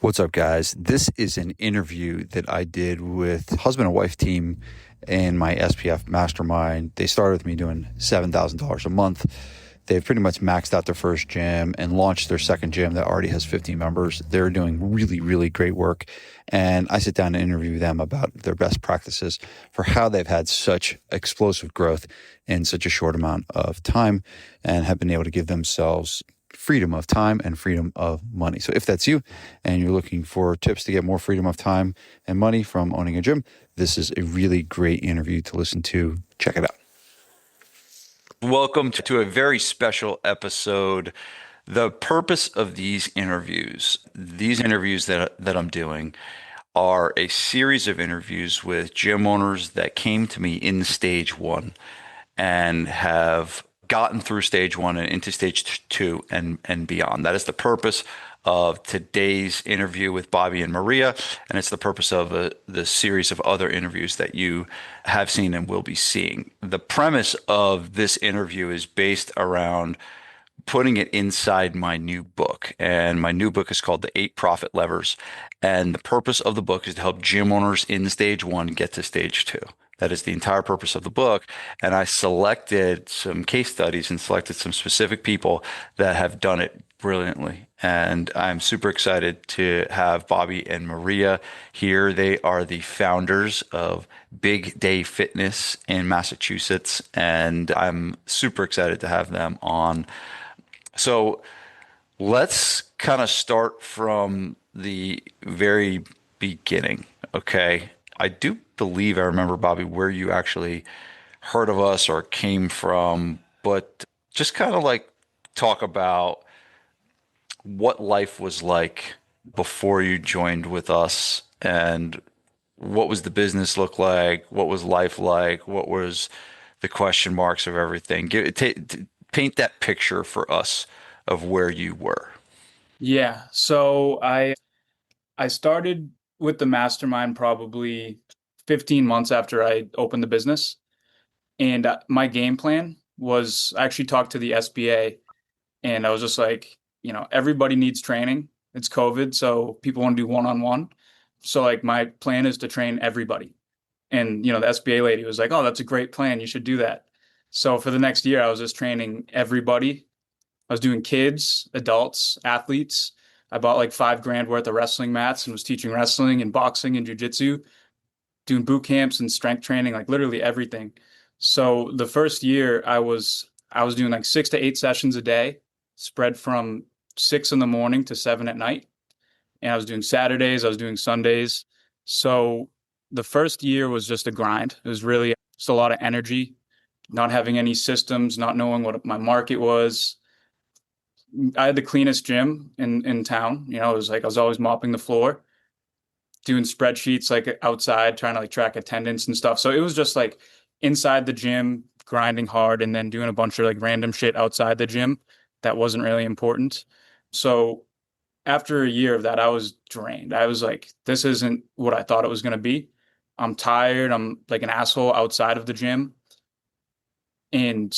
What's up, guys? This is an interview that I did with husband and wife team in my SPF mastermind. They started with me doing $7,000 a month. They've pretty much maxed out their first gym and launched their second gym that already has 50 members. They're doing really, really great work. And I sit down and interview them about their best practices for how they've had such explosive growth in such a short amount of time and have been able to give themselves freedom of time and freedom of money. So if that's you and you're looking for tips to get more freedom of time and money from owning a gym, this is a really great interview to listen to. Check it out. Welcome to a very special episode. The purpose of these interviews that I'm doing are a series of interviews with gym owners that came to me in stage one and have gotten through stage one and into stage two and beyond. That is the purpose of today's interview with Bobby and Maria, and it's the purpose of the series of other interviews that you have seen and will be seeing. The premise of this interview is based around putting it inside my new book. And my new book is called The 8 Profit Levers. And the purpose of the book is to help gym owners in stage one get to stage two. That is the entire purpose of the book. And I selected some case studies and selected some specific people that have done it brilliantly. And I'm super excited to have Bobby and Maria here. They are the founders of Big Day Fitness in Massachusetts. And I'm super excited to have them on. So let's kind of start from the very beginning, okay? I do believe I remember, Bobby, where you actually heard of us or came from, but just kind of like talk about what life was like before you joined with us and what was the business look like? What was life like? What was the question marks of everything? Paint that picture for us of where you were. Yeah. So I started with the mastermind probably 15 months after I opened the business. And my game plan was I actually talked to the SBA and I was just like, everybody needs training. It's COVID, so people want to do one-on-one. So like my plan is to train everybody. And the SBA lady was like, "Oh, that's a great plan. You should do that." So for the next year, I was just training everybody. I was doing kids, adults, athletes. I bought like 5 grand worth of wrestling mats and was teaching wrestling and boxing and jujitsu, doing boot camps and strength training, like literally everything. So the first year I was doing like 6 to 8 sessions a day, spread from 6 in the morning to 7 at night. And I was doing Saturdays, I was doing Sundays. So the first year was just a grind. It was really just a lot of energy, not having any systems, not knowing what my market was. I had the cleanest gym in town. It was like I was always mopping the floor, doing spreadsheets like outside, trying to like track attendance and stuff. So it was just like inside the gym, grinding hard, and then doing a bunch of like random shit outside the gym that wasn't really important. So after a year of that, I was drained. I was like, this isn't what I thought it was going to be. I'm tired. I'm like an asshole outside of the gym. And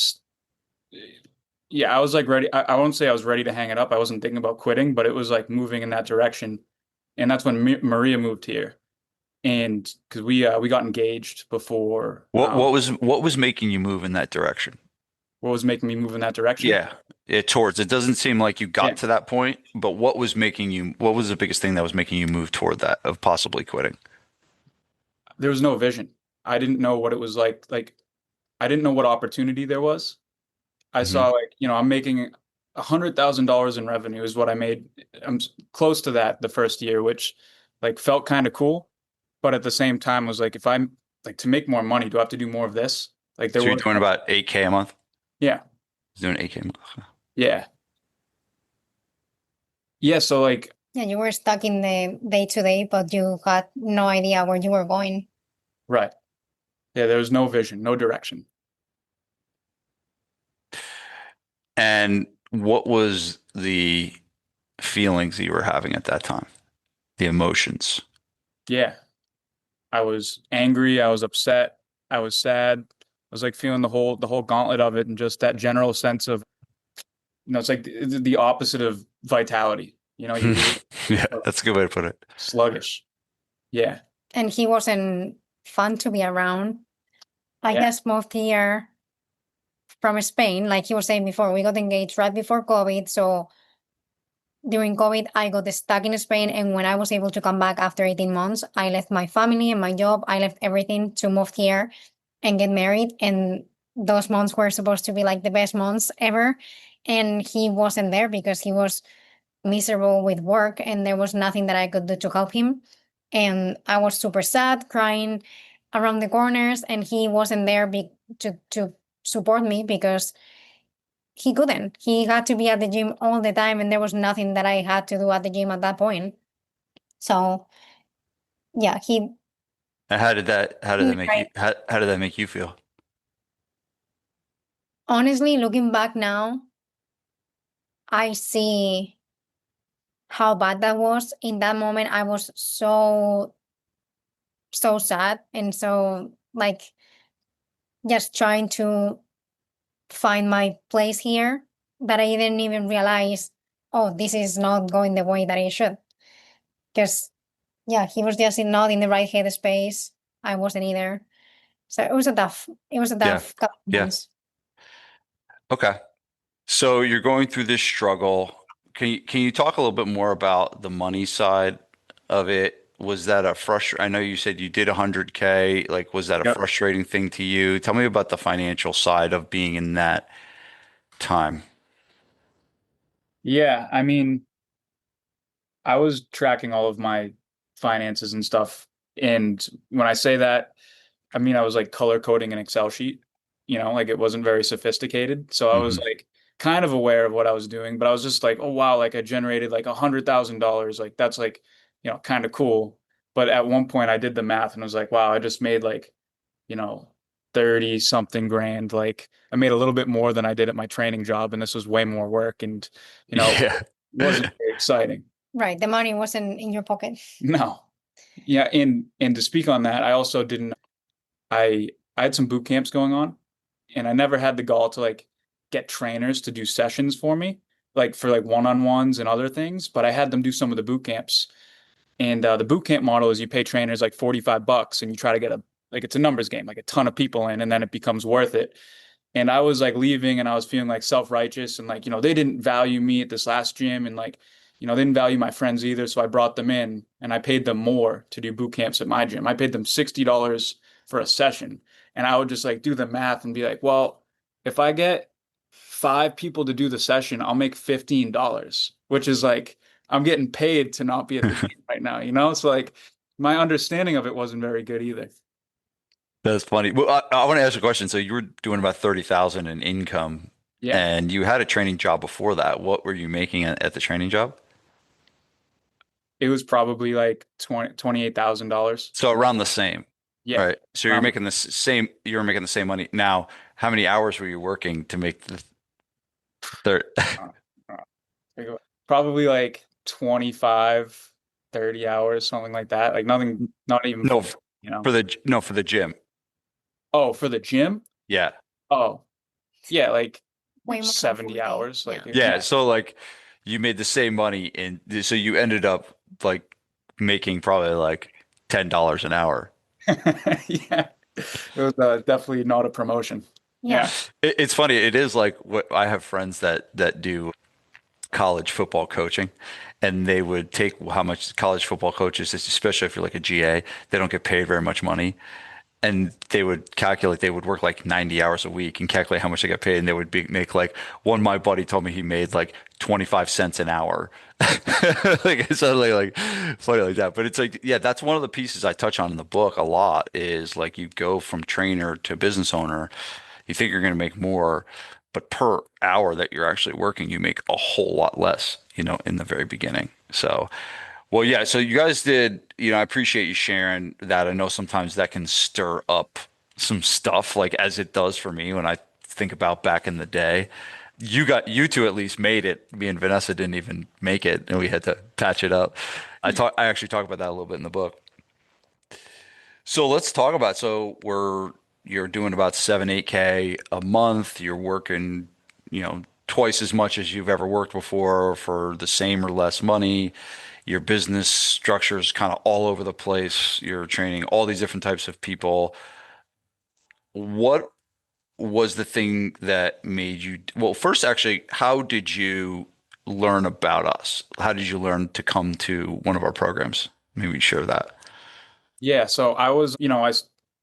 yeah, I was like ready. I won't say I was ready to hang it up. I wasn't thinking about quitting, but it was like moving in that direction. And that's when Maria moved here. And because we got engaged before. What was making you move in that direction? What was making me move in that direction? Yeah, it doesn't seem like you Yeah, got to that point, but what was the biggest thing that was making you move toward that of possibly quitting? there was no vision. I didn't know what it was like. Like I didn't know what opportunity there was. I Hmm. saw like, I'm making $100,000 in revenue is what I made. I'm close to that the first year, which like felt kind of cool. But at the same time was like, if I'm like to make more money, do I have to do more of this? Like there So you're was, doing about 8K a month? yeah, Doing 8K a month. yeah. Yeah. So like, Yeah, you were stuck in the day to day, but you had no idea where you were going. right. Yeah, there was no vision, no direction. And what was the feelings that you were having at that time? The emotions. Yeah. I was angry, I was upset, I was sad. I was like feeling the whole gauntlet of it and just that general sense of, it's like the opposite of vitality. You lose Yeah, that's a good way to put it. sluggish. Yeah. And he wasn't fun to be around. I Yeah. just moved here from Spain, like you were saying before. We got engaged right before COVID. So during COVID, I got stuck in Spain. And when I was able to come back after 18 months, I left my family and my job. I left everything to move here and get married. And those months were supposed to be like the best months ever. And he wasn't there because he was miserable with work and there was nothing that I could do to help him. And I was super sad, crying around the corners, and he wasn't there to support me because he couldn't. He had to be at the gym all the time, and there was nothing that I had to do at the gym at that point. So yeah, And he right. how did that make you feel? Honestly, looking back now, I see how bad that was. In that moment, I was so sad and so like just trying to find my place here that I didn't even realize, oh, this is not going the way that it should. Because yeah, he was just not in the right headspace. I wasn't either. So it was a Yeah. tough couple of Yeah. months. Okay. So you're going through this struggle. Can you talk a little bit more about the money side of it? Was that a I know you said you did 100K. Like, was that a Yep. frustrating thing to you? Tell me about the financial side of being in that time. Yeah. I mean, I was tracking all of my finances and stuff. And when I say that, I mean, I was like color coding an Excel sheet, like it wasn't very sophisticated. So I was Hmm. like kind of aware of what I was doing, but I was just like, oh wow, like I generated like $100,000. Like that's like, kind of cool. But at one point I did the math and was like, wow, I just made like, you know, 30 something grand. Like I made a little bit more than I did at my training job, and this was way more work and, it Yeah. wasn't very exciting. Right. The money wasn't in your pocket. No. Yeah, and to speak on that, I also didn't I I had some boot camps going on, and I never had the gall to like get trainers to do sessions for me, like for like one-on-ones and other things, but I had them do some of the boot camps. And the boot camp model is you pay trainers like $45 and you try to get it's a numbers game, like a ton of people in, and then it becomes worth it. And I was like leaving and I was feeling like self-righteous and like, they didn't value me at this last gym and like, they didn't value my friends either. So I brought them in and I paid them more to do boot camps at my gym. I paid them $60 for a session. And I would just like do the math and be like, well, if I get five people to do the session, I'll make $15, which is like I'm getting paid to not be at the gym right now. So like my understanding of it wasn't very good either. That's funny. Well, I want to ask a question. So you were doing about 30,000 in income Yeah. and you had a training job before that. What were you making at the training job? It was probably like $28,000. So around the same. Yeah. Right. So Um, you were making the same money. Now, how many hours were you working to make the third? uh, Probably like 25, 30 hours, something like that. Like nothing, not even No, full, you know. for the gym. Oh, for the gym? Yeah. Oh, yeah, like Way more than 70 40K. hours. Yeah. Like, Yeah. yeah. So like you made the same money and so you ended up like making probably like $10 an hour. Yeah. It was definitely not a promotion. Yeah. Yeah. It's funny. It is like what I have friends that do college football coaching, and they would take how much college football coaches, especially if you're like a GA, they don't get paid very much money. And they would calculate, they would work like 90 hours a week and calculate how much they got paid. And they would make like my buddy told me he made like 25 cents an hour. Like it's suddenly like funny like that. But it's like, yeah, that's one of the pieces I touch on in the book a lot is like you go from trainer to business owner, you think you're going to make more, but per hour that you're actually working, you make a whole lot less, in the very beginning. So, well, yeah. So you guys did, I appreciate you sharing that. I know sometimes that can stir up some stuff, like as it does for me when I think about back in the day. You two at least made it. Me and Vanessa didn't even make it, and we had to patch it up. I actually talk about that a little bit in the book. So let's talk about, you're doing about 7, 8K a month. You're working, twice as much as you've ever worked before for the same or less money. Your business structure is kind of all over the place. You're training all these different types of people. What was the thing that made you, well, first, actually, how did you learn about us? How did you learn to come to one of our programs? Maybe share that. Yeah, so I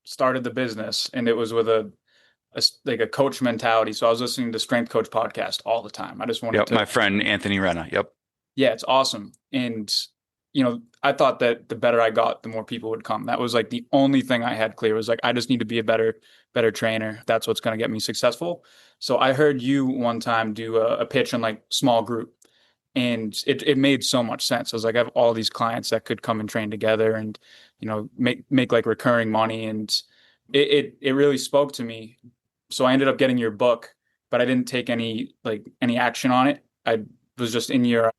started the business and it was with like a coach mentality. So I was listening to Strength Coach podcast all the time. I just wanted Yep, to, my friend Anthony Rena. Yep. yeah, it's awesome. And I thought that the better I got, the more people would come. That was like the only thing I had clear was like I just need to be a better trainer. That's what's going to get me successful. So I heard you one time do a pitch in like small group, and it made so much sense. I was like, I have all these clients that could come and train together, and make like recurring money, and it really spoke to me. So I ended up getting your book, but I didn't take any action on it. Was just in your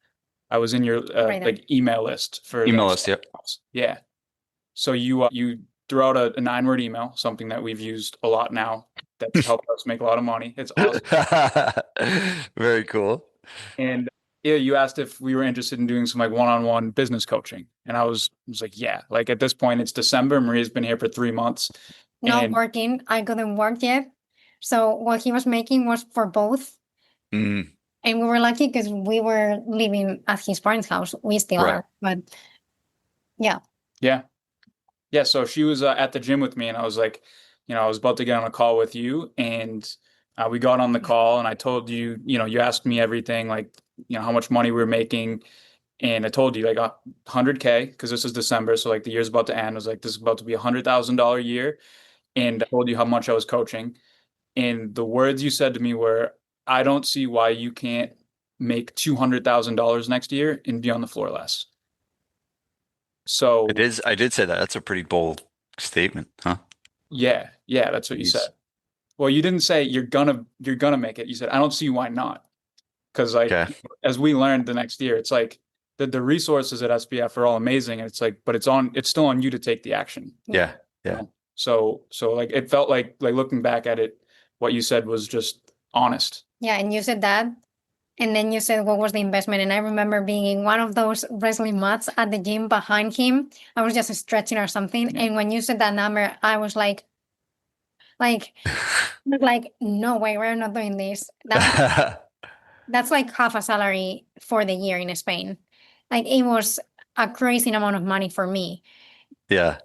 I was in your Right then. like email list for the Email next us. Yep. calls. Yeah. So you threw out a 9-word email, something that we've used a lot now. That's helped us make a lot of money. It's awesome. Very cool. And yeah, you asked if we were interested in doing some like one-on-one business coaching, and I was like, yeah. Like at this point, it's December. Maria's been here for 3 months, Not and working. I couldn't work yet. So what he was making was for both. Mm, And we were lucky because we were living at his parents' house. We still right. are. But yeah. yeah, yeah. So she was at the gym with me, and I was like, I was about to get on a call with you, and we got on the call, and I told you, you asked me everything, like, how much money we were making. And I told you like 100K because this is December, so like the year's about to end. I was like, this is about to be $100,000 year, and I told you how much I was coaching. And the words you said to me were, "I don't see why you can't make $200,000 next year and be on the floor less." It So is. I did say that. That's a pretty bold statement, huh? yeah, that's what you said. Jeez. Well, you didn't say you're gonna make it. You said, "I don't see why not." Because like Okay. as we learned the next year, it's like the resources at SPF are all amazing, and it's like, but it's still on you to take the action. Yeah. You Yeah. know? So like it felt like looking back at it, what you said was just honest. Yeah. And you said that. And then you said, what was the investment? And I remember being in one of those wrestling mats at the gym behind him. I was just stretching or something. Yeah. And when you said that number, I was like, no way, we're not doing this. That's like half a salary for the year in Spain. Like it was a crazy amount of money for me. Yeah.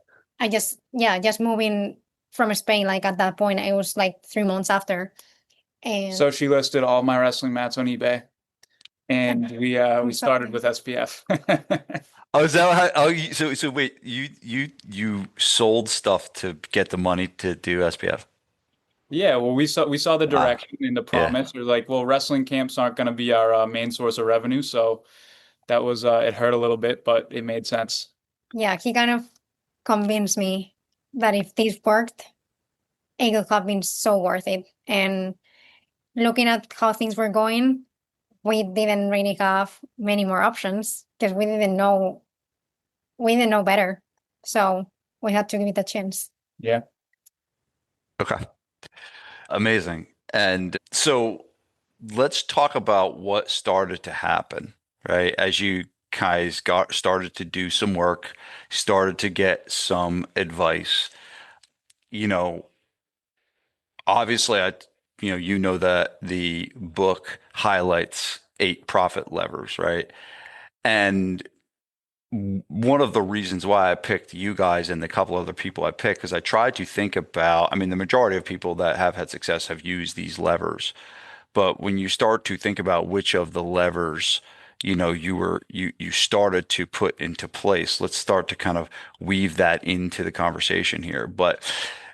Just moving from Spain, like at that point, it was like 3 months after. And So she listed all my wrestling mats on eBay, and we started with SPF. Oh, is that how? Oh, so wait. You sold stuff to get the money to do SPF. Yeah, well, we saw the Wow. direction and the Yeah. promise. We're like, well, wrestling camps aren't going to be our main source of revenue, so that was it hurt a little bit, but it made sense. yeah, he kind of convinced me that if this worked, it would have been so worth it. And looking at how things were going, we didn't really have many more options because we didn't know better. So we had to give it a chance. Yeah. Okay. Amazing. And so let's talk about what started to happen, right? As you guys got started to do some work, started to get some advice, you know, obviously you know that the book highlights 8 profit levers, right? And one of the reasons why I picked you guys and the couple other people I picked, because I tried to think about, I mean, the majority of people that have had success have used these levers. But when you start to think about which of the levers, you started to put into place, let's start to kind of weave that into the conversation here. But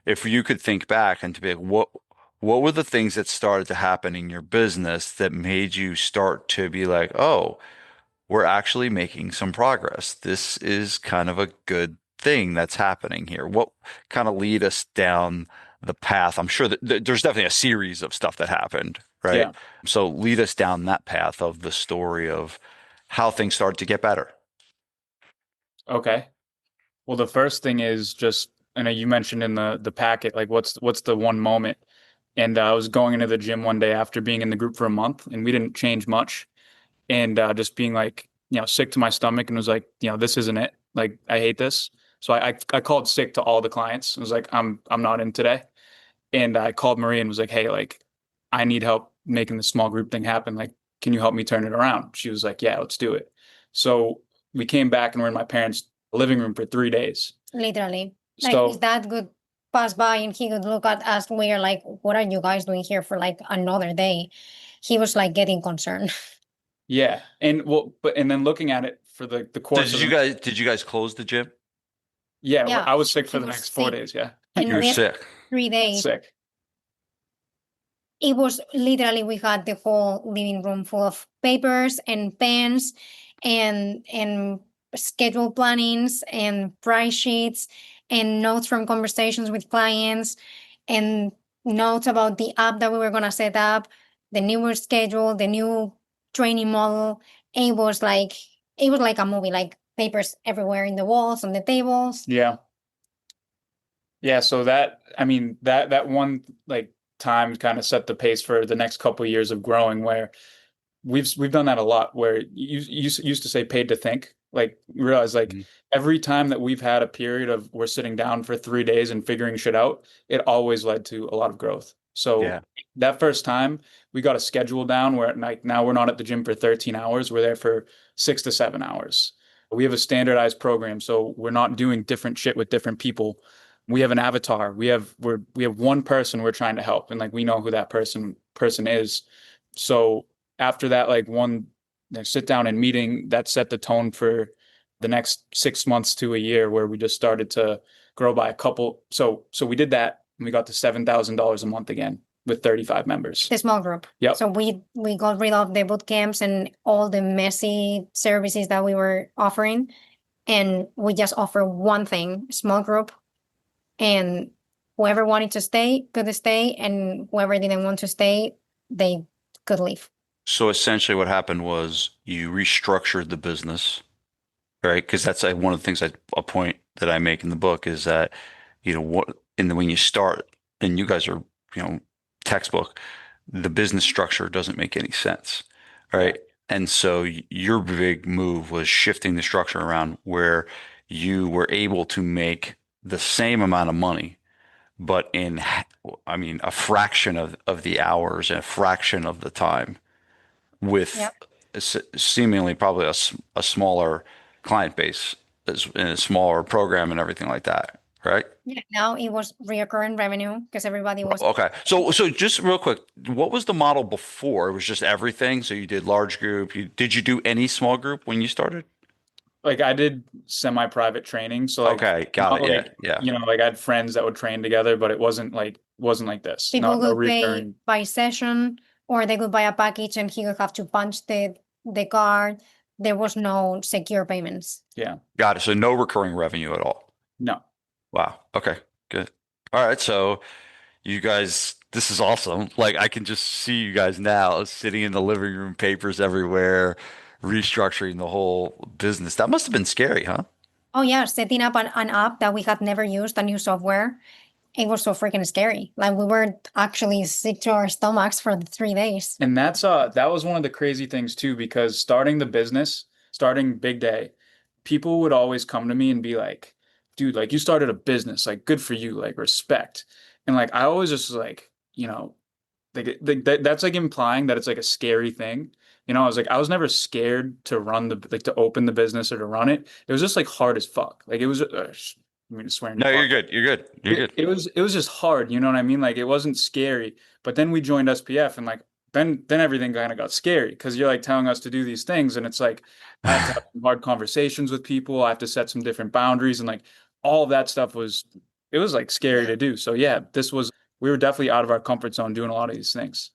if you could think back and to be like, what were the things that started to happen in your business that made you start to be like, oh, we're actually making some progress. This is kind of a good thing that's happening here. What kind of lead us down the path? I'm sure that there's definitely a series of stuff that happened, right? Yeah. So lead us down that path of the story of how things started to get better. Okay. Well, the first thing is just, I know you mentioned in the packet, like what's the one moment And I was going into the gym one day after being in the group for a month, and we didn't change much. And just being like, sick to my stomach, and was like, this isn't it. Like, I hate this. So I called sick to all the clients. I was like, I'm not in today. And I called Marie and was like, hey, like, I need help making the small group thing happen. Like, can you help me turn it around? She was like, yeah, let's do it. So we came back and we're in my parents' living room for 3 days. Literally. Like So his dad would pass by and he would look at us weird, like, what are you guys doing here for like another day? He was like getting concerned. yeah. And well, and then looking at it for the So course of did you guys close the gym? yeah, Yeah, I was sick he for the was next 4 days. sick. Yeah. And You were then sick. 3 days, Sick. it was literally we had the whole living room full of papers and pens and schedule plannings and price sheets and notes from conversations with clients and notes about the app that we were going to set up, the new schedule, the new training model. It was like a movie, like papers everywhere in the walls, on the tables. Yeah. Yeah, so I mean, that one like time kind of set the pace for the next couple of years of growing, where we've done that a lot, where you used to say paid to think. Like, realize, like, Mhm. every time that we've had a period of we're sitting down for 3 days and figuring shit out, it always led to a lot of growth. So Yeah. that first time we got a schedule down where, like, now we're not at the gym for 13 hours, we're there for 6 to 7 hours. We have a standardized program, so we're not doing different shit with different people. We have an avatar. We have one person we're trying to help, and like we know who that person is. So after that, like, one sit down and meeting, that set the tone for the next 6 months to a year, where we just started to grow by a couple. So we did that, and we got to $7,000 a month again with 35 members. The small group. Yep. So we got rid of the boot camps and all the messy services that we were offering, and we just offer one thing, small group, and whoever wanted to stay could stay, and whoever didn't want to stay, they could leave. So essentially what happened was you restructured the business, right? Because that's one of the things a point that I make in the book is that, when you start and you guys are, textbook, the business structure doesn't make any sense, right? And so your big move was shifting the structure around where you were able to make the same amount of money, but I mean, a fraction of the hours and a fraction of the time with Yep. seemingly probably a smaller client base and a smaller program and everything like that, right? Yeah. Now it was recurring revenue because everybody was. Okay. So just real quick, what was the model before? It was just everything. So you did large group. Did you do any small group when you started? Like, I did semi-private training, so like, Okay, got not it. Yeah, like, yeah. like, I had friends that would train together, but it wasn't like this. People No would pay recurring. by session, or they could buy a package and he would have to punch the card. There was no secure payments. Yeah. Got it. So no recurring revenue at all. No. Wow. Okay, good. All right. So you guys, this is awesome. Like I can just see you guys now sitting in the living room, papers everywhere, restructuring the whole business. That must have been scary, huh? Oh yeah, setting up an app that we had never used, a new software. It was so freaking scary. Like we were actually sick to our stomachs for the 3 days. And that was one of the crazy things too, because starting the business, starting Big Day, people would always come to me and be like, dude, like, you started a business, like, good for you, like, respect. And like, I always just like, that's like implying that it's like a scary thing. I was never scared to to open the business or to run it. It was just like hard as fuck. Like, it was, I mean, swearing. No, you're good. You're good. You're it, good. it was it was just hard, you know what I mean? Like, it wasn't scary. But then we joined SPF, and like, then everything kind of got scary, because you're like telling us to do these things, and it's like I have to have some hard conversations with people. I have to set some different boundaries, and like, all of that stuff was like scary to do. So yeah, we were definitely out of our comfort zone doing a lot of these things.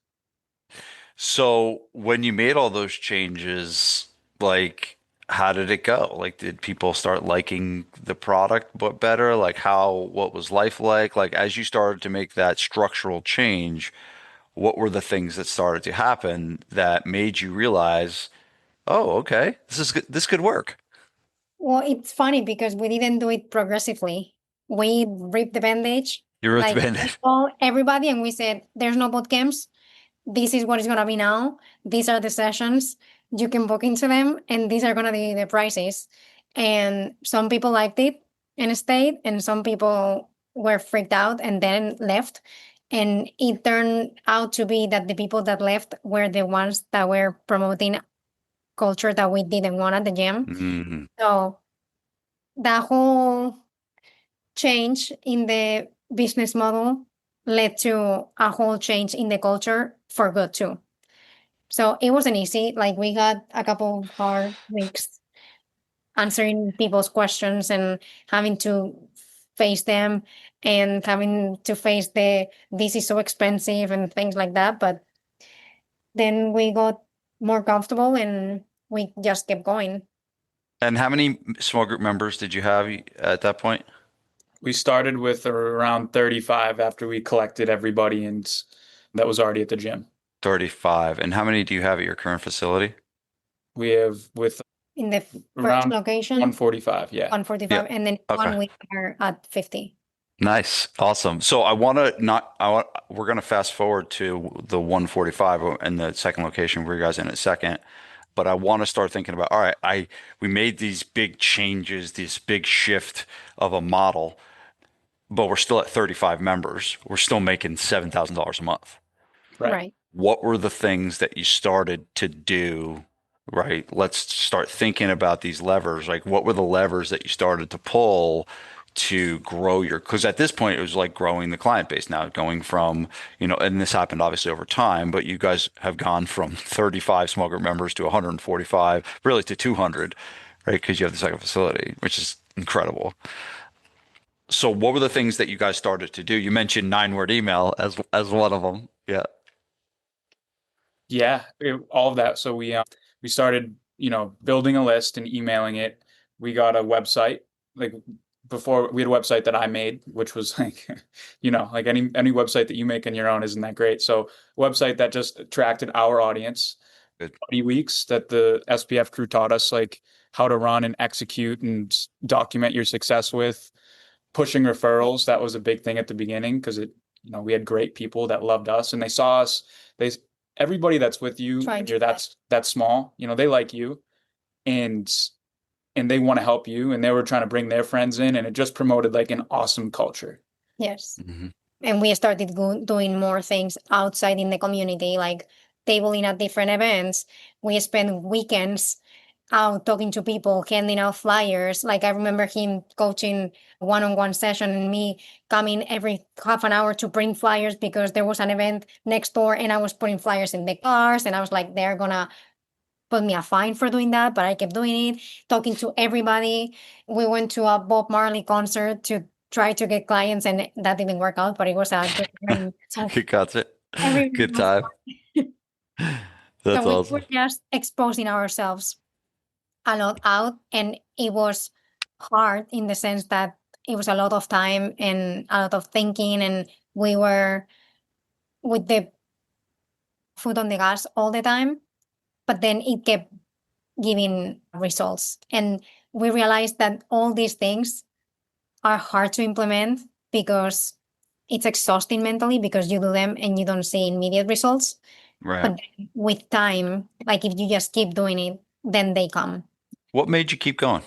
So when you made all those changes, like how did it go? Like did people start liking the product but better? Like what was life like? Like as you started to make that structural change, what were the things that started to happen that made you realize, oh, okay, this is good, this could work. Well, it's funny because we didn't do it progressively. We ripped the bandage You wrote the Like we Band-Aid. called everybody and we said, "There's no boot camps. This is what it's gonna be now. These are the sessions. You can book into them, and these are gonna be the prices." And some people liked it and stayed, and some people were freaked out and then left. And it turned out to be that the people that left were the ones that were promoting culture that we didn't want at the gym. Mm. So that whole change in the business model led to a whole change in the culture for good too. So it wasn't easy. Like we had a couple hard weeks answering people's questions and having to face them and having to face the this is so expensive and things like that. But then we got more comfortable and we just kept going. And how many small group members did you have at that point? We started with around 35 after we collected everybody and that was already at the gym. 35. And how many do you have at your current facility? We have with In the first around location, 145, yeah. 145, Yeah. and then Okay. 1 week are at 50. Nice. Awesome. So we're going to fast forward to the 145 and the second location where you guys in a second. But I want to start thinking about, all right, we made these big changes, this big shift of a model, but we're still at 35 members. We're still making $7,000 a month. Right. What were the things that you started to do? Right. Let's start thinking about these levers. Like, what were the levers that you started to pull to grow because at this point it was like growing the client base now, going from, and this happened obviously over time, but you guys have gone from 35 small group members to 145, really to 200, right? Because you have the second facility, which is incredible. So what were the things that you guys started to do? You mentioned 9-word email as one of them. Yeah. Yeah, all of that. So we started, building a list and emailing it. We got a website. Like before, we had a website that I made, which was like, like any website that you make on your own isn't that great. So a website that just attracted our audience. Good. 20 weeks that the SPF crew taught us like how to run and execute and document your success with. Pushing referrals, that was a big thing at the beginning because we had great people that loved us and they saw us. They Everybody that's with you, you're that's small, they like you and they want to help you and they were trying to bring their friends in and it just promoted like an awesome culture. Yes. Mm-hmm. And we started doing more things outside in the community, like tabling at different events. We spent weekends out talking to people, handing out flyers. Like I remember him coaching one-on-one session and me coming every half an hour to bring flyers because there was an event next door and I was putting flyers in the cars and I was like, they're gonna put me a fine for doing that, but I kept doing it, talking to everybody. We went to a Bob Marley concert to try to get clients and that didn't work out, but it was a good time. So Good concert. everyone Good was time. That's so we were awesome. just exposing ourselves a lot out and it was hard in the sense that it was a lot of time and a lot of thinking and we were with the foot on the gas all the time, but then it kept giving results. And we realized that all these things are hard to implement because it's exhausting mentally because you do them and you don't see immediate results. Right. But with time, like if you just keep doing it, then they come. What made you keep going?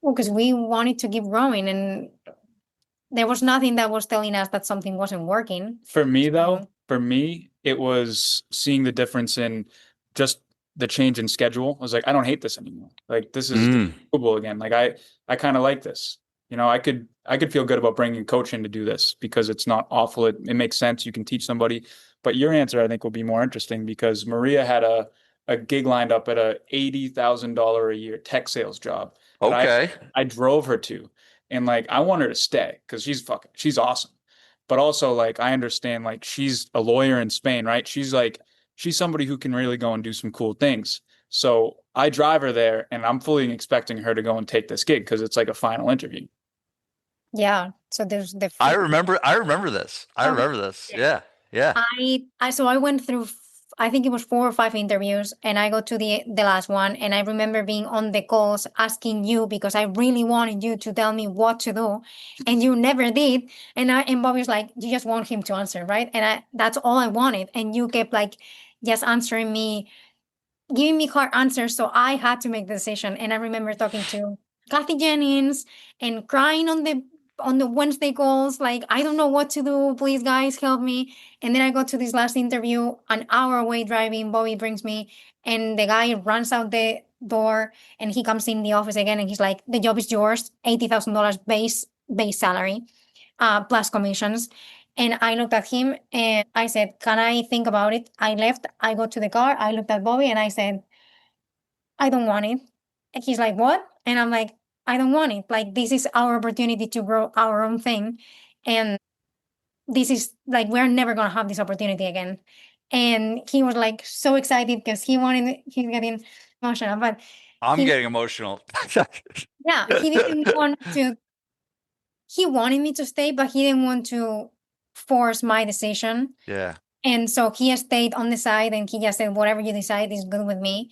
Well, because we wanted to keep growing and there was nothing that was telling us that something wasn't working. For me, it was seeing the difference in just the change in schedule. I was like, I don't hate this anymore. Like this is doable again. Like I kind of like this. I could feel good about bringing a coach in to do this because it's not awful. It makes sense. You can teach somebody. But your answer, I think, will be more interesting because Maria had a gig lined up at a $80,000 a year tech sales job that Okay. I drove her to. And like I want her to stay because she's awesome. But also like I understand like she's a lawyer in Spain, right? She's somebody who can really go and do some cool things. So I drive her there and I'm fully expecting her to go and take this gig because it's like a final interview. Yeah. So there's the I remember this. I remember this. Yeah. Yeah. I went through I think it was 4 or 5 interviews, and I got to the last one, and I remember being on the calls asking you because I really wanted you to tell me what to do, and you never did. And Bobby's like, you just want him to answer, right? And that's all I wanted, and you kept like just answering me, giving me hard answers, so I had to make the decision. And I remember talking to Kathy Jennings and crying on the Wednesday calls, like, I don't know what to do. Please, guys, help me. And then I got to this last interview, an hour away driving. Bobby brings me, and the guy runs out the door, and he comes in the office again, and he's like, "The job is yours, $80,000 base salary, plus commissions." And I looked at him and I said, "Can I think about it?" I left, I got to the car, I looked at Bobby and I said, "I don't want it." And he's like, "What?" And I'm like, "I don't want it. Like, this is our opportunity to grow our own thing. And this is like, we're never going to have this opportunity again." And he was like so excited because he's getting emotional, but I'm he, getting emotional. yeah, he wanted me to stay, but he didn't want to force my decision. Yeah. And so he stayed on the side and he just said, "Whatever you decide is good with me."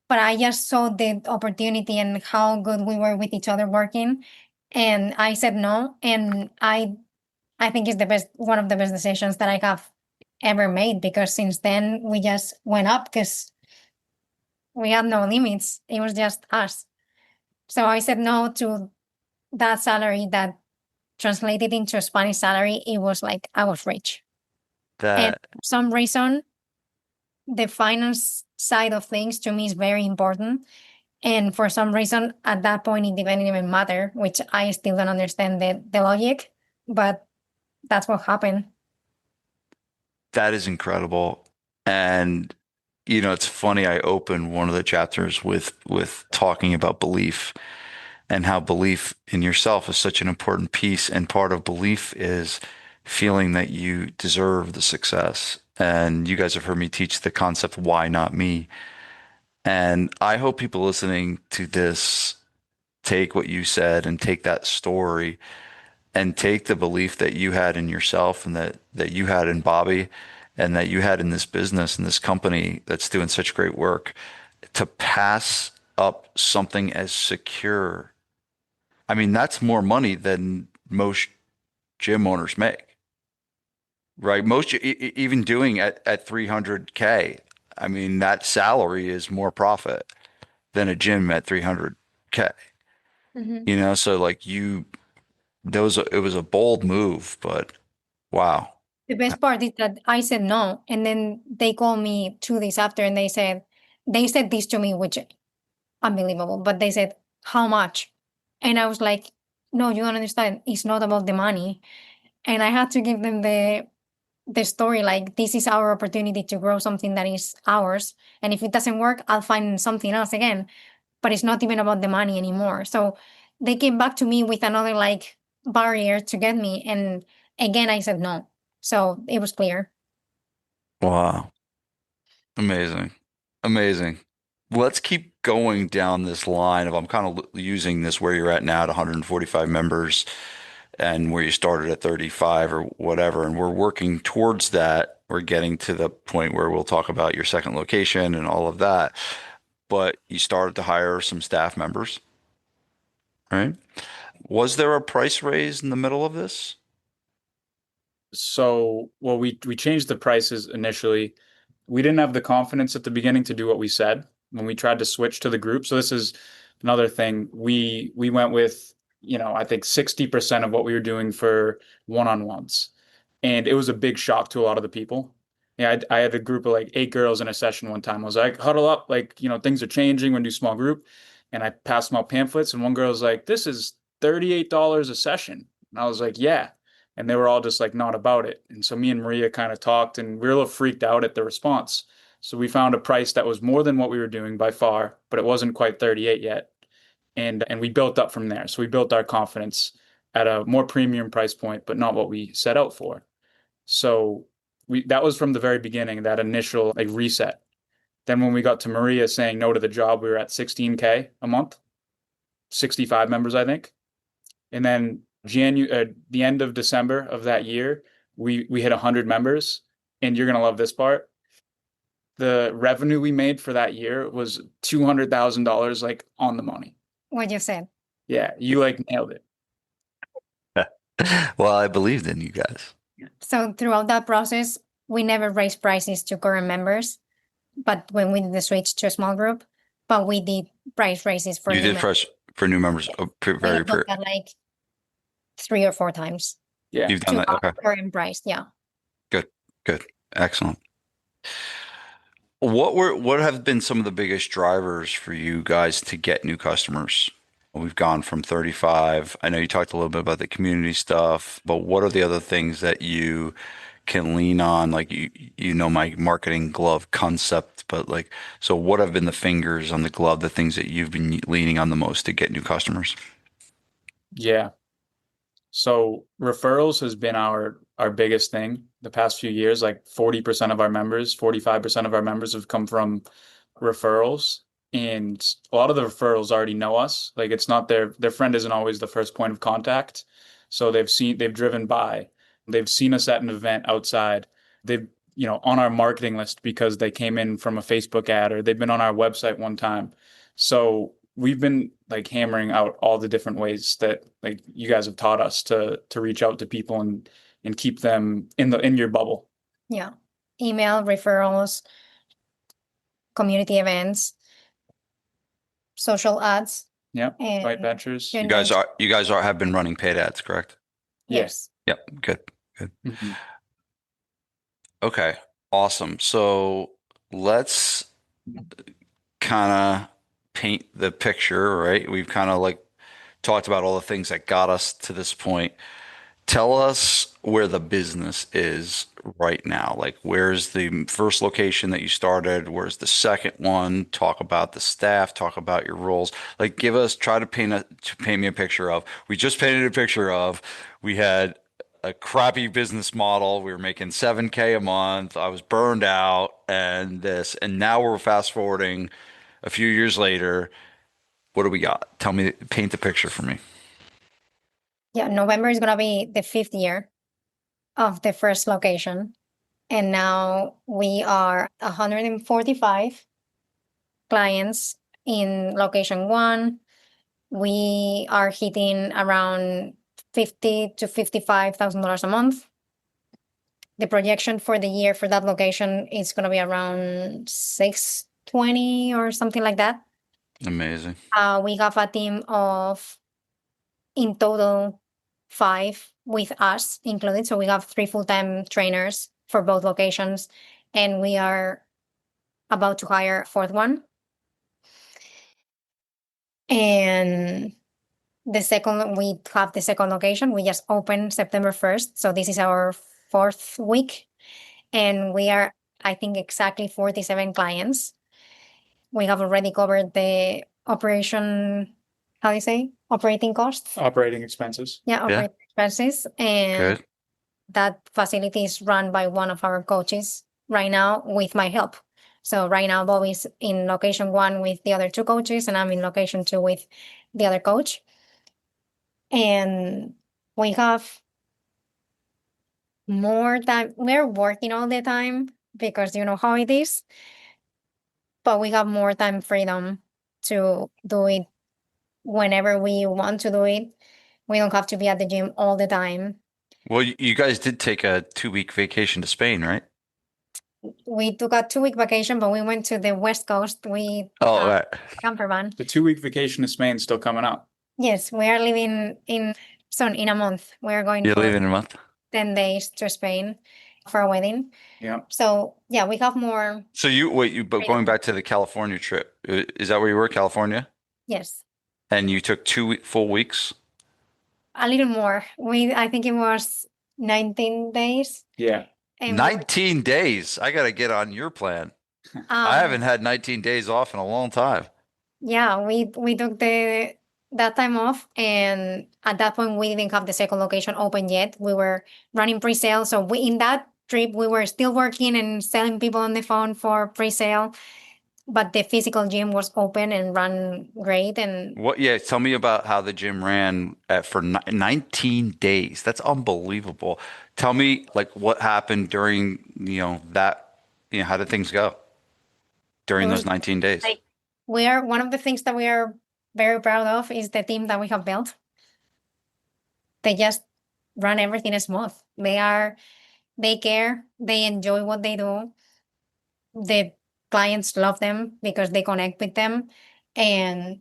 But I just saw the opportunity and how good we were with each other working. And I said no. And I think it's one of the best decisions that I have ever made, because since then we just went up because we had no limits. It was just us. So I said no to that salary that translated into a Spanish salary. It was like I was rich. And That for some reason, the finance side of things to me is very important. And for some reason, at that point, it didn't even matter, which I still don't understand the logic, but that's what happened. that is incredible. And it's funny, I opened one of the chapters with talking about belief and how belief in yourself is such an important piece. And part of belief is feeling that you deserve the success. And you guys have heard me teach the concept, why not me? And I hope people listening to this take what you said and take that story and take the belief that you had in yourself and that you had in Bobby and that you had in this business and this company that's doing such great work to pass up something as secure. I mean, that's more money than most gym owners make, right? Even doing at 300K, I mean, that salary is more profit than a gym at 300K, Mhm. So like it was a bold move, but wow. The best part is that I said no, and then they called me 2 days after, and they said this to me, which unbelievable. But they said, "How much?" And I was like, "No, you don't understand. It's not about the money." And I had to give them the story, like, this is our opportunity to grow something that is ours, and if it doesn't work, I'll find something else again. But it's not even about the money anymore. So they came back to me with another like barrier to get me, and again I said no. So it was clear. Wow. Amazing. Amazing. Let's keep going down this line of I'm kind of using this where you're at now at 145 members and where you started at 35 or whatever. And we're working towards that. We're getting to the point where we'll talk about your second location and all of that. But you started to hire some staff members, right? Was there a price raise in the middle of this? So, well, we changed the prices initially. We didn't have the confidence at the beginning to do what we said when we tried to switch to the group. So this is another thing. We went with, I think 60% of what we were doing for one-on-ones. And it was a big shock to a lot of the people. Yeah, I had a group of like 8 girls in a session one time. I was like, huddle up, like, things are changing. We're gonna do small group. And I passed them out pamphlets, and one girl was like, "This is $38 a session." And I was like, "Yeah." And they were all just like not about it. And so me and Maria kind of talked, and we were a little freaked out at the response. So we found a price that was more than what we were doing by far, but it wasn't quite 38 yet. And we built up from there. So we built our confidence at a more premium price point, but not what we set out for. So that was from the very beginning, that initial like reset. Then when we got to Maria saying no to the job, we were at 16K a month, 65 members, I think. And then the end of December of that year, we hit 100 members. And you're gonna love this part. The revenue we made for that year was $200,000, like on the money. What you said. Yeah, you like nailed it. Well, I believed in you guys. So throughout that process, we never raised prices to current members, but when we did the switch to a small group, but we did price raises for You new did members. fresh for new members. Yes. Oh, We have done that like 3 or 4 times Yeah. you've done to that. our Okay, current price. Yeah. good, good, excellent. What have been some of the biggest drivers for you guys to get new customers? We've gone from 35. I know you talked a little bit about the community stuff, but what are the other things that you can lean on? Like you know my marketing glove concept, but like so what have been the fingers on the glove, the things that you've been leaning on the most to get new customers? Yeah. So referrals has been our biggest thing the past few years. Like 40% of our members, 45% of our members have come from referrals. And a lot of the referrals already know us. Like it's not their friend isn't always the first point of contact. So they've driven by, they've seen us at an event outside. They've, on our marketing list because they came in from a Facebook ad or they've been on our website one time. So we've been like hammering out all the different ways that like you guys have taught us to reach out to people and keep them in your bubble. Yeah. Email, referrals, community events, social ads, Yeah. Right and ventures. You guys have been running paid ads, correct? yes. Yep, good, good. Mhm. Okay, awesome. So let's kind of paint the picture, right? We've kind of like talked about all the things that got us to this point. Tell us where the business is right now. Like, where's the first location that you started? Where's the second one? Talk about the staff, talk about your roles. Like, try to paint me a picture of. We just painted a picture of. We had a crappy business model. We were making 7K a month. I was burned out and now we're fast forwarding a few years later. What do we got? Tell me, paint the picture for me. Yeah. November is gonna be the 5th year of the first location. And now we are 145 clients in location 1. We are hitting around $50,000 to $55,000 a month. The projection for the year for that location is going to be around 620 or something like that. Amazing. We have a team of, in total, 5 with us included. So we have 3 full-time trainers for both locations, and we are about to hire a 4th one. And we have the second location. We just opened September 1st. So this is our 4th week. And we are, I think, exactly 47 clients. We have already covered the operation, how do you say? Operating costs? Operating expenses. Yeah, operating expenses. And Good. that facility is run by one of our coaches right now with my help. So right now, Bobby's in location 1 with the other 2 coaches, and I'm in location 2 with the other coach. And we have more time. We're working all the time because you know how it is, but we have more time freedom to do it whenever we want to do it. We don't have to be at the gym all the time. Well, you guys did take a 2-week vacation to Spain, right? We took a 2-week vacation, but we went to the West Coast. We Oh, right. camper van. The 2-week vacation to Spain is still coming up. Yes, we are leaving in a month. We are going You're for leaving in a month? 10 days to Spain for a wedding. Yeah. So yeah, we have more. So but going back to the California trip, is that where you were, California? Yes, And you took 2 full weeks? a little more. I think it was 19 days. Yeah. And 19 days. I got to get on your plan. I haven't had 19 days off in a long time. Yeah, we took that time off, and at that point we didn't have the second location open yet. We were running pre-sale, so in that trip we were still working and selling people on the phone for pre-sale, but the physical gym was open and ran great. And Yeah, tell me about how the gym ran for 19 days. That's unbelievable. Tell me like what happened during, how did things go? It during those was 19 days? like we are one of the things that we are very proud of is the team that we have built. They just run everything smooth. They care, they enjoy what they do. The clients love them because they connect with them and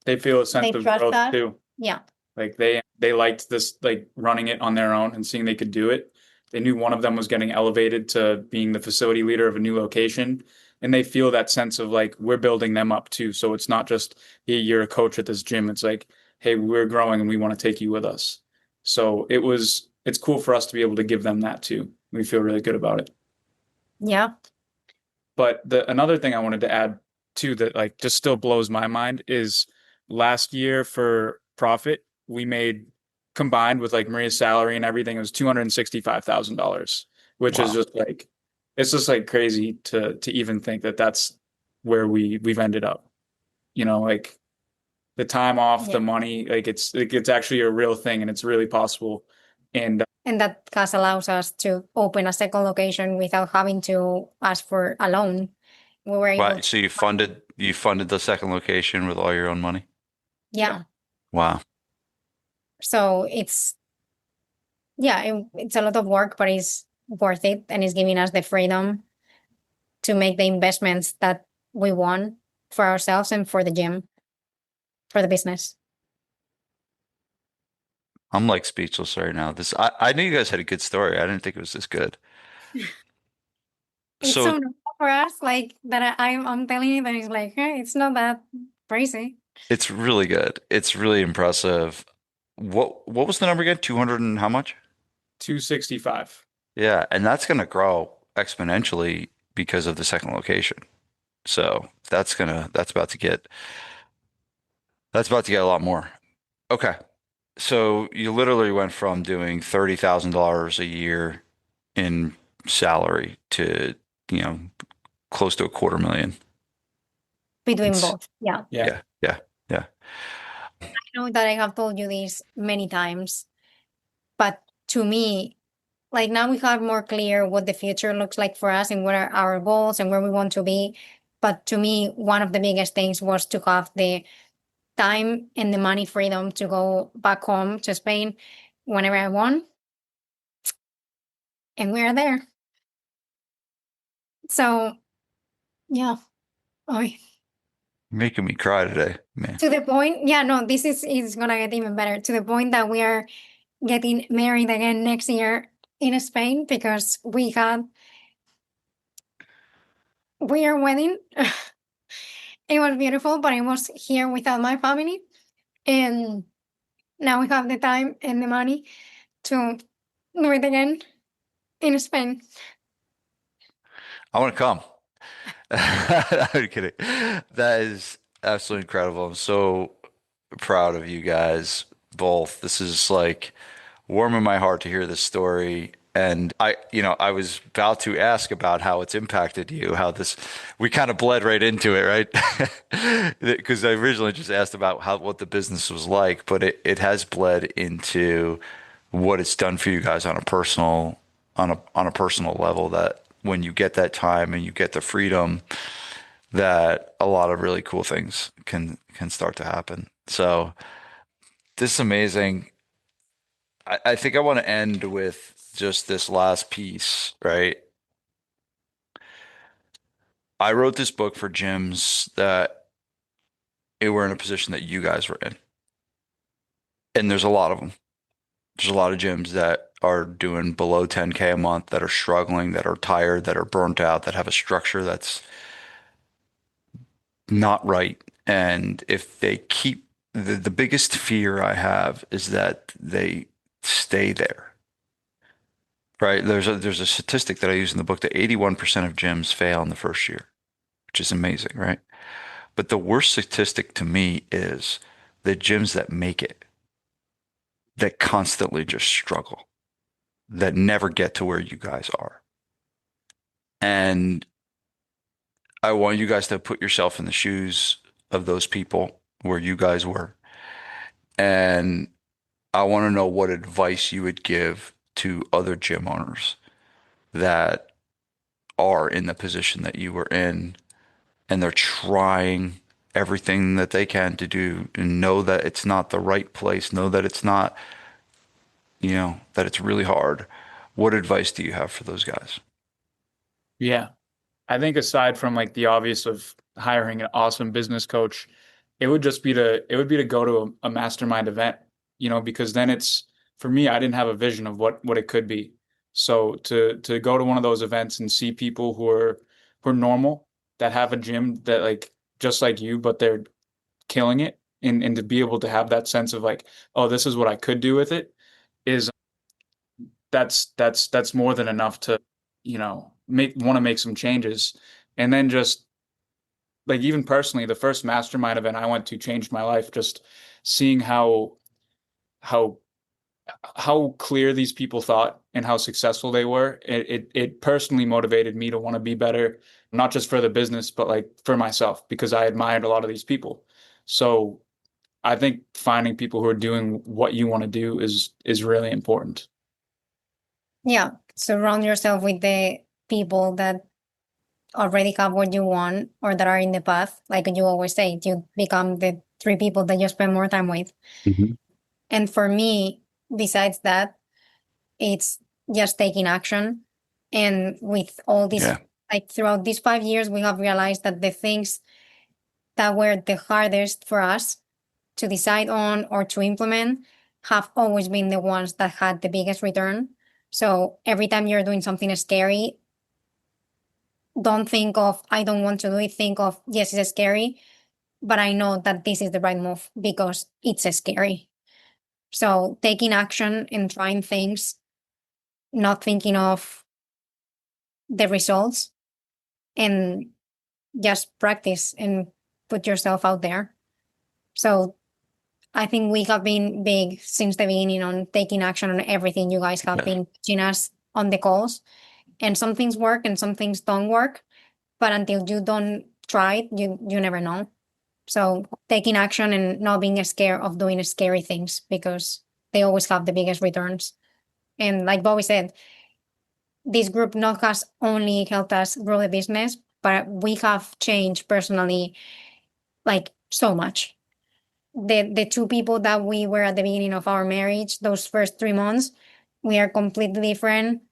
They feel a sense they of trust growth us. too. Yeah. Like they liked this, like running it on their own and seeing they could do it. They knew one of them was getting elevated to being the facility leader of a new location. And they feel that sense of like we're building them up too. So it's not just, hey, you're a coach at this gym. It's like, hey, we're growing and we want to take you with us. So it's cool for us to be able to give them that too. We feel really good about it. Yeah. But another thing I wanted to add too that like just still blows my mind is last year for profit, we made combined with like Maria's salary and everything, it was $265,000, which is Wow. just like it's just like crazy to even think that that's where we've ended up. Like the time off, Yeah. the money, like it's actually a real thing and it's really possible. And And that has allows us to open a second location without having to ask for a loan. We were able Wow. to, So you funded the second location with all your own money? yeah. Wow. So it's a lot of work, but it's worth it. And it's giving us the freedom to make the investments that we want for ourselves and for the gym, for the business. I'm like speechless right now. I knew you guys had a good story. I didn't think it was this good. It's so So normal for us, like that I'm telling you that it's like, hey, it's not that crazy. it's really good. It's really impressive. What was the number again? 200 and how much? 265. Yeah, and that's going to grow exponentially because of the second location. So that's about to get a lot more. Okay. So you literally went from doing $30,000 a year in salary to, you know, close to a quarter million. Between It's both. Yeah. Yeah. yeah, yeah, yeah. I know that I have told you this many times, but to me, like now we have more clear what the future looks like for us and what are our goals and where we want to be. But to me, one of the biggest things was to have the time and the money freedom to go back home to Spain whenever I want. And we are there. So yeah. Oh, Making me cry today, man. to the point, yeah, no, this is gonna get even better. To the point that we are getting married again next year in Spain because we are wedding. It was beautiful, but it was here without my family. And now we have the time and the money to do it again in Spain. I want to come. I'm kidding. That is absolutely incredible. I'm so proud of you guys both. This is like warming my heart to hear this story. And I was about to ask about how it's impacted you, we kind of bled right into it, right? Because I originally just asked about what the business was like, but it has bled into what it's done for you guys on a personal level, that when you get that time and you get the freedom, that a lot of really cool things can start to happen. So this is amazing. I think I want to end with just this last piece, right? I wrote this book for gyms that were in a position that you guys were in. And there's a lot of them. There's a lot of gyms that are doing below 10K a month, that are struggling, that are tired, that are burnt out, that have a structure that's not right. And if they keep the biggest fear I have is that they stay there. Right. There's a statistic that I use in the book that 81% of gyms fail in the first year, which is amazing, right? But the worst statistic to me is the gyms that make it, that constantly just struggle, that never get to where you guys are. And I want you guys to put yourself in the shoes of those people where you guys were. And I want to know what advice you would give to other gym owners that are in the position that you were in, and they're trying everything that they can to do and know that it's not the right place, know that it's not, that it's really hard. What advice do you have for those guys? Yeah. I think aside from like the obvious of hiring an awesome business coach, it would be to go to a mastermind event, because then it's for me, I didn't have a vision of what it could be. So to go to one of those events and see people who are normal, that have a gym that like just like you, but they're killing it, and to be able to have that sense of like, oh, this is what I could do with it, is that's more than enough to, make want to make some changes. And then just like even personally, the first mastermind event I went to changed my life. Just seeing how how clear these people thought and how successful they were. It personally motivated me to want to be better, not just for the business, but like for myself, because I admired a lot of these people. So I think finding people who are doing what you want to do is really important. Yeah. Surround yourself with the people that already have what you want or that are in the path. Like you always say, you become the three people that you spend more time with. Mhm. And for me, besides that, it's just taking action. And with all this, Yeah. like throughout these 5 years, we have realized that the things that were the hardest for us to decide on or to implement have always been the ones that had the biggest return. So every time you're doing something scary, don't think of, I don't want to do it. Think of, yes, it's scary, but I know that this is the right move because it's scary. So taking action and trying things, not thinking of the results, and just practice and put yourself out there. So I think we have been big since the beginning on taking action on everything. You guys have Yes. been teaching us on the calls, and some things work and some things don't work. But until you don't try it, you never know. So taking action and not being scared of doing scary things because they always have the biggest returns. And like Bobby said, this group not has only helped us grow the business, but we have changed personally like so much. The two people that we were at the beginning of our marriage, those first 3 months, we are completely different.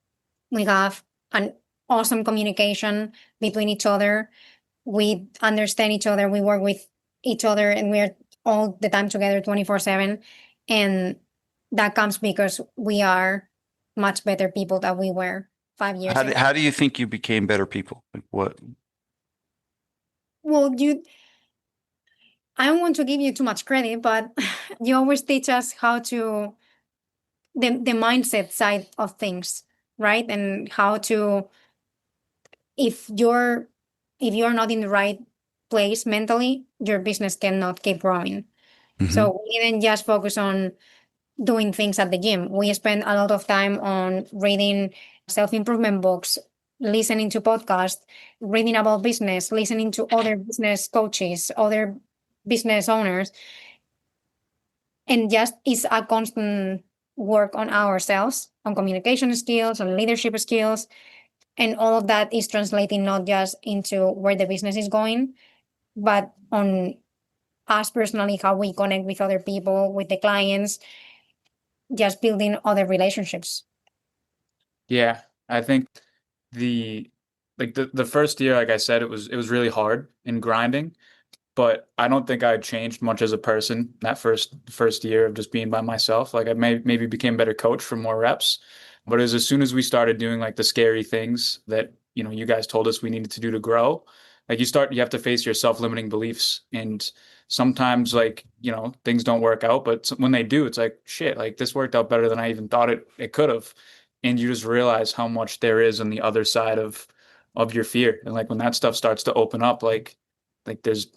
We have an awesome communication between each other. We understand each other. We work with each other and we're all the time together 24/7. And that comes because we are much better people than we were 5 years ago. How do you think you became better people? Like what? Well, I don't want to give you too much credit, but you always teach us how to the mindset side of things, right? And how to if you're if you're not in the right place mentally, your business cannot keep growing. Hmm. So we didn't just focus on doing things at the gym. We spend a lot of time on reading self-improvement books, listening to podcasts, reading about business, listening to other business coaches, other business owners. And just it's a constant work on ourselves, on communication skills, on leadership skills. And all of that is translating not just into where the business is going, but on us personally, how we connect with other people, with the clients, just building other relationships. Yeah, I think the the first year, like I said, it was really hard and grinding, but I don't think I changed much as a person that first year of just being by myself. Like I maybe became a better coach for more reps, but it was as soon as we started doing like the scary things that, you guys told us we needed to do to grow, like you have to face your self-limiting beliefs. And sometimes like, things don't work out, but when they do, it's like, shit, like this worked out better than I even thought it could have. And you just realize how much there is on the other side of your fear. And like when that stuff starts to open up, like there's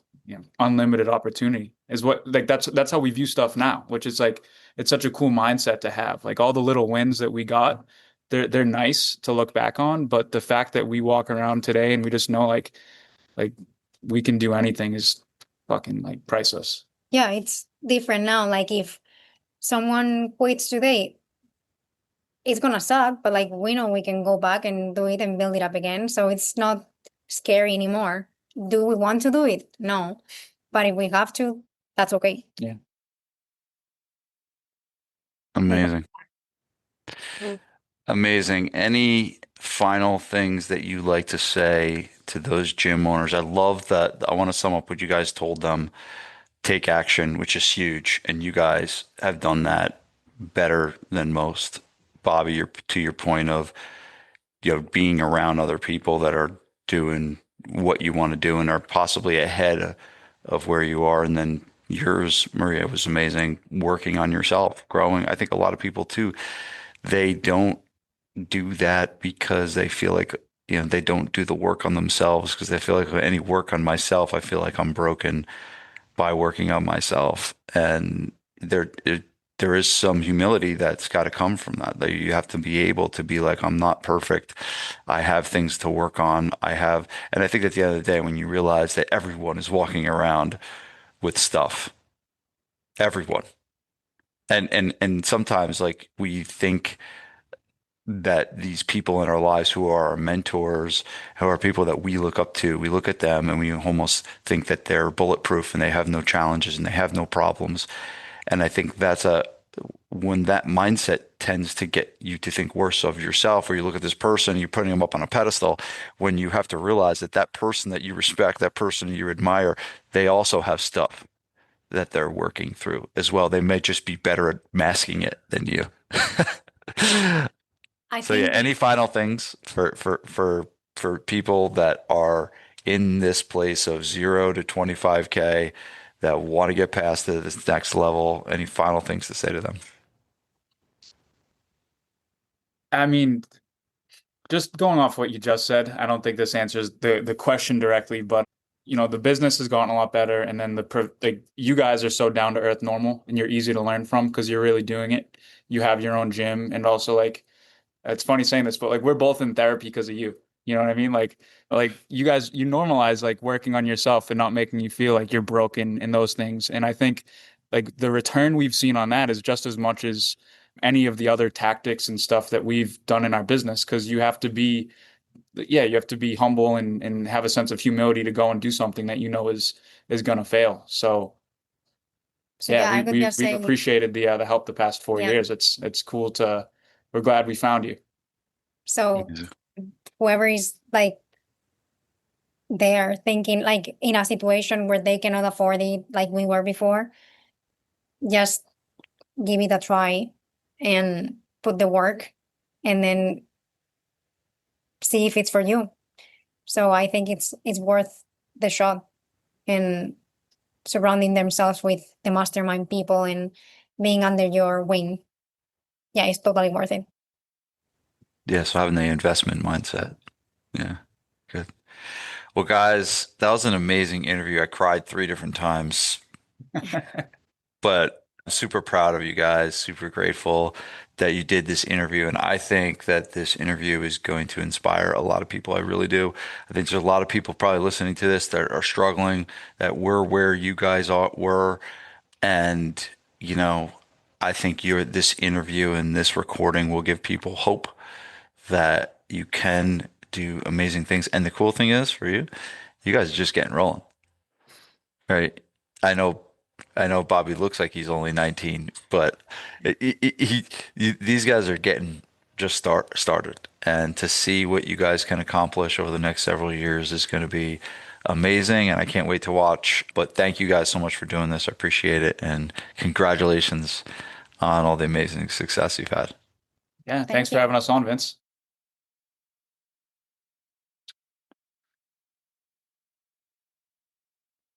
unlimited opportunity is what like that's how we view stuff now, which is like it's such a cool mindset to have. Like all the little wins that we got, they're nice to look back on, but the fact that we walk around today and we just know like we can do anything is fucking like priceless. Yeah, it's different now. Like if someone quits today, it's gonna suck, but like we know we can go back and do it and build it up again. So it's not scary anymore. Do we want to do it? No. But if we have to, that's okay. Yeah. Amazing. Mm. Amazing. Any final things that you like to say to those gym owners? I love that. I want to sum up what you guys told them. Take action, which is huge, and you guys have done that better than most. Bobby, to your point of, being around other people that are doing what you want to do and are possibly ahead of where you are. And then yours, Maria, was amazing, working on yourself, growing. I think a lot of people too, they don't do that because they feel like, they don't do the work on themselves because they feel like any work on myself, I feel like I'm broken by working on myself. And there is some humility that's got to come from that. That you have to be able to be like, I'm not perfect. I have things to work on. And I think at the end of the day, when you realize that everyone is walking around with stuff, everyone. And sometimes like we think that these people in our lives who are our mentors, who are people that we look up to, we look at them and we almost think that they're bulletproof and they have no challenges and they have no problems. And I think when that mindset tends to get you to think worse of yourself, or you look at this person, you're putting them up on a pedestal, when you have to realize that that person that you respect, that person you admire, they also have stuff that they're working through as well. They may just be better at masking it than you. I So yeah, think any final things for people that are in this place of 0 to 25K that want to get past to this next level? Any final things to say to them? I mean, just going off what you just said, I don't think this answers the question directly, but the business has gotten a lot better, and then you guys are so down to earth, normal, and you're easy to learn from because you're really doing it. You have your own gym, and also like it's funny saying this, but like we're both in therapy because of you. You know what I mean? Like you guys, you normalize like working on yourself and not making you feel like you're broken in those things. And I think like the return we've seen on that is just as much as any of the other tactics and stuff that we've done in our business. Because you have to be humble and have a sense of humility to go and do something that is gonna fail. So so. yeah, Yeah, I could just we've say, appreciated the help the past 4 years. yeah. It's cool to. We're glad we found you. So whoever is like they are thinking like in a situation where they cannot afford it like we were before, just give it a try and put the work and then see if it's for you. So I think it's worth the shot and surrounding themselves with the mastermind people and being under your wing. Yeah, it's totally worth it. Yeah, so having the investment mindset. Yeah, good. Well, guys, that was an amazing interview. I cried 3 different times, but I'm super proud of you guys, super grateful that you did this interview. And I think that this interview is going to inspire a lot of people. I really do. I think there's a lot of people probably listening to this that are struggling, that were where you guys were. And, you know, I think this interview and this recording will give people hope that you can do amazing things. And the cool thing is for you, you guys are just getting rolling. Right. I know, I know Bobby looks like he's only 19, but these guys are getting just started. And to see what you guys can accomplish over the next several years is going to be amazing. And I can't wait to watch. But thank you guys so much for doing this. I appreciate it. And congratulations on all the amazing success you've had. Yeah, Thank thanks for you. having us on, Vince.